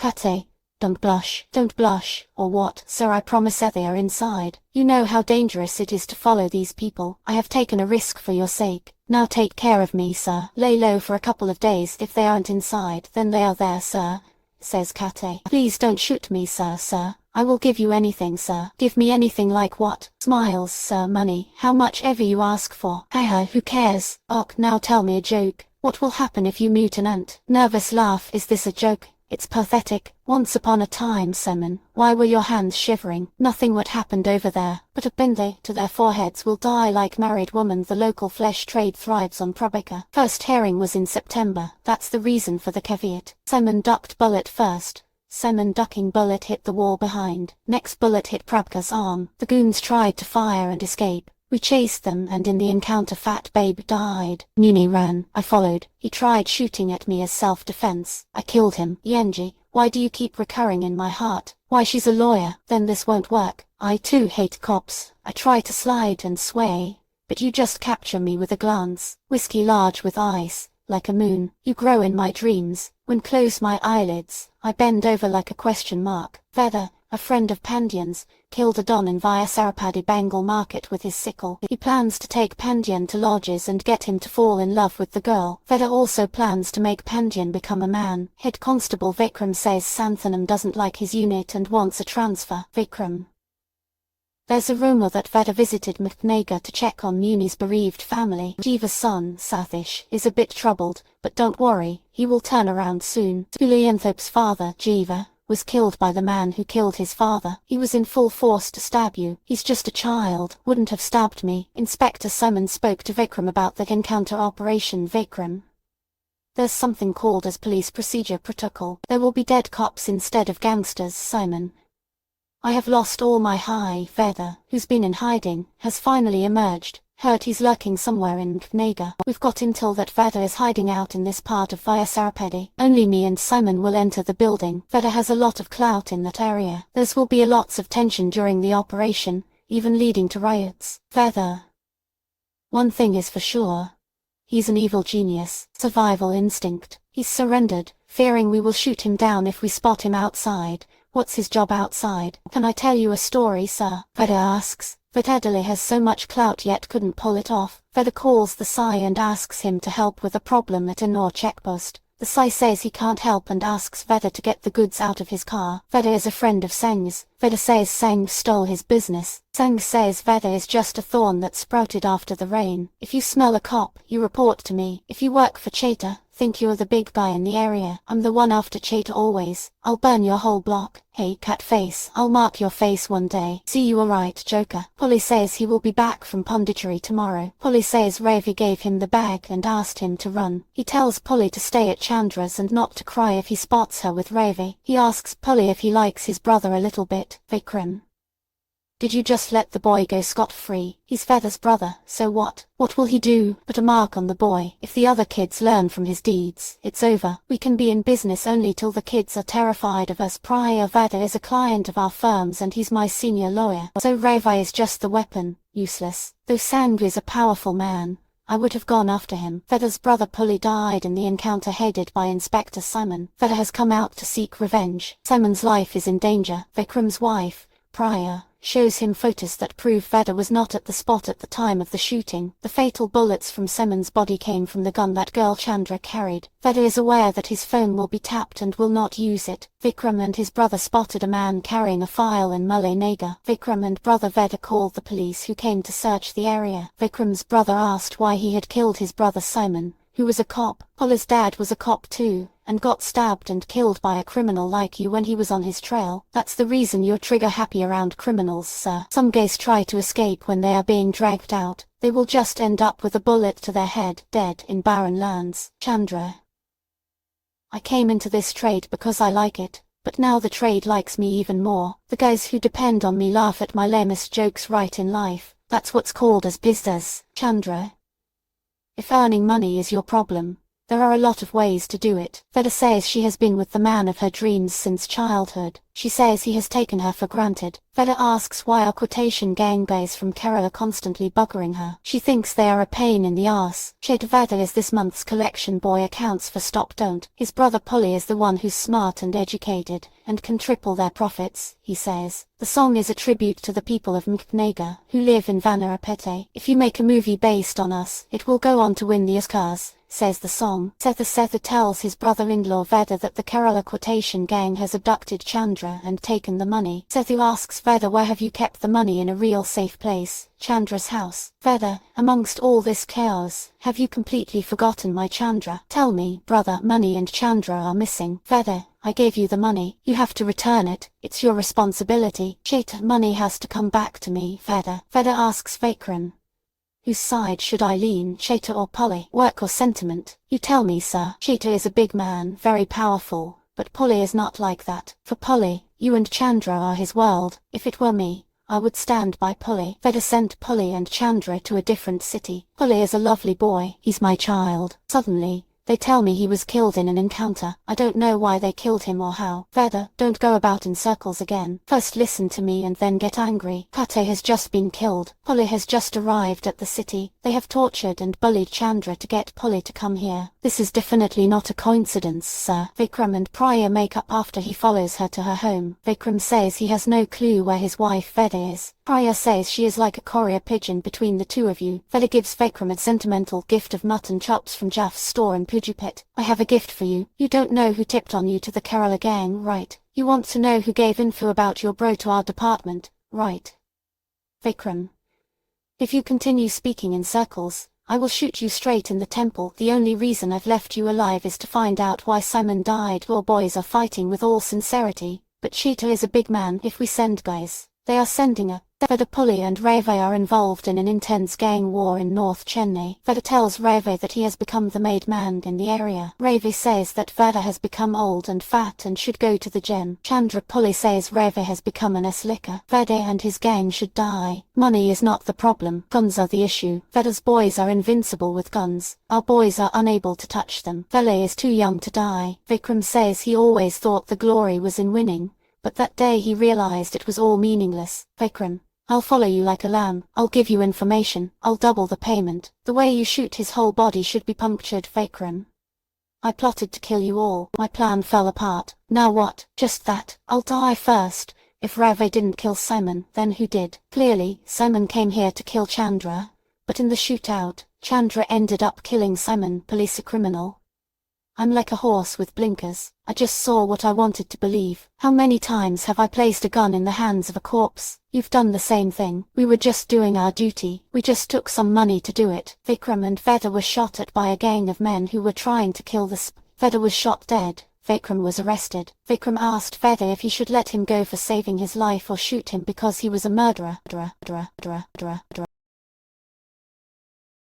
Kattai, don't blush, or what? Sir, I promise they are inside. You know how dangerous it is to follow these people. I have taken a risk for your sake. Now take care of me, sir. Lay low for a couple of days. If they aren't inside, then they are there, sir, says Kattai. Please don't shoot me, sir. I will give you anything, sir. Give me anything. Like what? Smiles, sir. Money. How much ever you ask for. Haha, who cares? Och, now tell me a joke. What will happen if you mute an ant? Nervous laugh. Is this a joke? It's pathetic. Once upon a time, Simon, why were your hands shivering? Nothing what happened over there, but a binde to their foreheads will die like married woman. The local flesh trade thrives on Probika. First herring was in September. That's the reason for the caveat. Simon ducked bullet first. Simon ducking bullet hit the wall behind. Next bullet hit Prabka's arm. The goons tried to fire and escape. We chased them, and in the encounter Fat Babe died. Muni ran. I followed. He tried shooting at me as self-defense. I killed him. Yenji, why do you keep recurring in my heart? Why, she's a lawyer. Then this won't work. I too hate cops. I try to slide and sway, but you just capture me with a glance. Whiskey large with ice, like a moon. You grow in my dreams. When close my eyelids, I bend over like a question mark. Veda, a friend of Pandyan's, killed a don in Vyasarapadi Bengal market with his sickle. He plans to take Pandyan to lodges and get him to fall in love with the girl. Veda also plans to make Pandyan become a man. Head Constable Vikram says Santhanam doesn't like his unit and wants a transfer. Vikram. There's a rumor that Veda visited Mukhnega to check on Muni's bereaved family. Jiva's son, Sathish, is a bit troubled, but don't worry, he will turn around soon. Pulianthop's father, Jiva, was killed by the man who killed his father. He was in full force to stab you. He's just a child, wouldn't have stabbed me. Inspector Simon spoke to Vikram about the encounter operation. Vikram. There's something called as police procedure protocol. There will be dead cops instead of gangsters, Simon. I have lost all my high. Veda, who's been in hiding, has finally emerged. Heard he's lurking somewhere in Mukhnega. We've got intel that Veda is hiding out in this part of Vyasarapadi. Only me and Simon will enter the building. Veda has a lot of clout in that area. There will be lots of tension during the operation, even leading to riots. Veda. One thing is for sure. He's an evil genius. Survival instinct. He's surrendered, fearing we will shoot him down if we spot him outside. What's his job outside? Can I tell you a story, sir? Veda asks. Vedadali has so much clout yet couldn't pull it off. Veda calls the Sai and asks him to help with a problem at a Nor checkpost. The Sai says he can't help and asks Veda to get the goods out of his car. Veda is a friend of Seng's. Veda says Seng stole his business. Seng says Veda is just a thorn that sprouted after the rain. If you smell a cop, you report to me. If you work for Cheta, think you're the big guy in the area. I'm the one after Cheta always. I'll burn your whole block. Hey, cat face, I'll mark your face one day. See you alright, Joker. Polly says he will be back from Pondicherry tomorrow. Polly says Ravi gave him the bag and asked him to run. He tells Polly to stay at Chandra's and not to cry if he spots her with Ravi. He asks Polly if he likes his brother a little bit. Vikram. Did you just let the boy go scot-free? He's Veda's brother, so what? What will he do? Put a mark on the boy. If the other kids learn from his deeds, it's over. We can be in business only till the kids are terrified of us. Prior Veda is a client of our firms and he's my senior lawyer. So Ravi is just the weapon. Useless. Though Sangvi is a powerful man, I would have gone after him. Veda's brother Puli died in the encounter headed by Inspector Simon. Veda has come out to seek revenge. Simon's life is in danger. Vikram's wife, Priya, shows him photos that prove Veda was not at the spot at the time of the shooting. The fatal bullets from Simon's body came from the gun that girl Chandra carried. Veda is aware that his phone will be tapped and will not use it. Vikram and his brother spotted a man carrying a file in Malay Nagar. Vikram and brother Veda called the police who came to search the area. Vikram's brother asked why he had killed his brother Simon, who was a cop. Pola's dad was a cop too, and got stabbed and killed by a criminal like you when he was on his trail. That's the reason you're trigger happy around criminals, sir. Some gays try to escape when they are being dragged out. They will just end up with a bullet to their head, dead in barren lands. Chandra. I came into this trade because I like it, but now the trade likes me even more. The guys who depend on me laugh at my lamest jokes right in life. That's what's called as business, Chandra. If earning money is your problem, There are a lot of ways to do it. Veda says she has been with the man of her dreams since childhood. She says he has taken her for granted. Veda asks why our quotation gang guys from Kerala are constantly buggering her. She thinks they are a pain in the ass. Sheta Veda is this month's collection boy, accounts for Stop Don't. His brother Polly is the one who's smart and educated, and can triple their profits, he says. The song is a tribute to the people of Mknaga, who live in Vanarapete. If you make a movie based on us, it will go on to win the Oscars, says the song. Setha tells his brother-in-law Veda that the Kerala quotation gang has abducted Chandra and taken the money. Sethu asks Veda, where have you kept the money? In a real safe place, Chandra's house. Veda, amongst all this chaos, have you completely forgotten my Chandra? Tell me, brother, money and Chandra are missing. Veda, I gave you the money. You have to return it. It's your responsibility. Sheta, money has to come back to me. Veda asks Vikram, whose side should I lean, Sheta or Polly? Work or sentiment? You tell me, sir. Sheta is a big man, very powerful, but Polly is not like that. For Polly, you and Chandra are his world. If it were me, I would stand by Polly. Veda sent Polly and Chandra to a different city. Polly is a lovely boy. He's my child. Suddenly, they tell me he was killed in an encounter. I don't know why they killed him or how. Veda, don't go about in circles again. First listen to me and then get angry. Kattai has just been killed. Polly has just arrived at the city. They have tortured and bullied Chandra to get Polly to come here. This is definitely not a coincidence, sir. Vikram and Priya make up after he follows her to her home. Vikram says he has no clue where his wife Veda is. Priya says she is like a courier pigeon between the two of you. Veda gives Vikram a sentimental gift of mutton chops from Jaff's store in Pujipet. I have a gift for you. You don't know who tipped on you to the Kerala gang, right? You want to know who gave info about your bro to our department, right? Vikram, if you continue speaking in circles, I will shoot you straight in the temple. The only reason I've left you alive is to find out why Simon died. Your boys are fighting with all sincerity, but Sheta is a big man. If we send guys, they are sending a Veda. Polly and Ravi are involved in an intense gang war in North Chennai. Veda tells Ravi that he has become the made man in the area. Ravi says that Veda has become old and fat and should go to the gym. Chandra Polly says Ravi has become an ass-licker. Veda and his gang should die. Money is not the problem. Guns are the issue. Veda's boys are invincible with guns. Our boys are unable to touch them. Vela is too young to die. Vikram says he always thought the glory was in winning, but that day he realized it was all meaningless. Vikram, I'll follow you like a lamb. I'll give you information. I'll double the payment. The way you shoot his whole body should be punctured. Vikram, I plotted to kill you all. My plan fell apart. Now what? Just that. I'll die first. If Ravi didn't kill Simon, then who did? Clearly, Simon came here to kill Chandra. But in the shootout, Chandra ended up killing Simon. Police a criminal. I'm like a horse with blinkers. I just saw what I wanted to believe. How many times have I placed a gun in the hands of a corpse? You've done the same thing. We were just doing our duty. We just took some money to do it. Vikram and Veda were shot at by a gang of men who were trying to kill the Veda was shot dead. Vikram was arrested. Vikram asked Veda if he should let him go for saving his life or shoot him because he was a murderer.